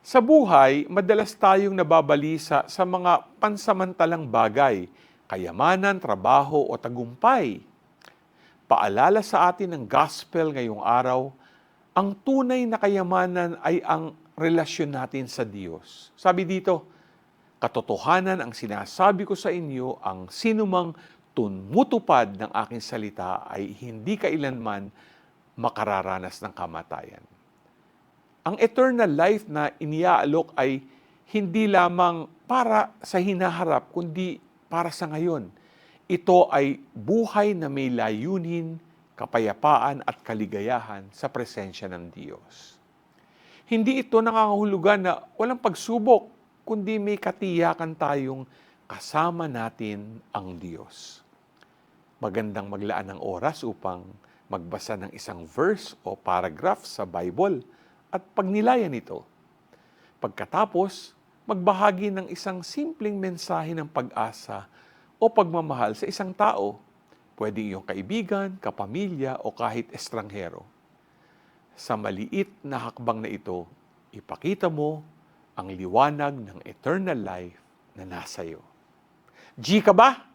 Sa buhay, madalas tayong nababalisa sa mga pansamantalang bagay, kayamanan, trabaho o tagumpay. Paalala sa atin ng gospel ngayong araw, ang tunay na kayamanan ay ang relasyon natin sa Diyos. Sabi dito, katotohanan ang sinasabi ko sa inyo, ang sinumang tumutupad ng aking salita ay hindi kailanman makararanas ng kamatayan. Ang eternal life na iniaalok ay hindi lamang para sa hinaharap, kundi para sa ngayon. Ito ay buhay na may layunin, kapayapaan at kaligayahan sa presensya ng Diyos. Hindi ito nangangahulugan na walang pagsubok, kundi may katiyakan tayong kasama natin ang Diyos. Magandang maglaan ng oras upang magbasa ng isang verse o paragraph sa Bible at pagnilayan ito. Pagkatapos, magbahagi ng isang simpleng mensahe ng pag-asa o pagmamahal sa isang tao, pwede iyong kaibigan, kapamilya o kahit estranghero. Sa maliit na hakbang na ito, ipakita mo ang liwanag ng eternal life na nasa iyo. G ka ba?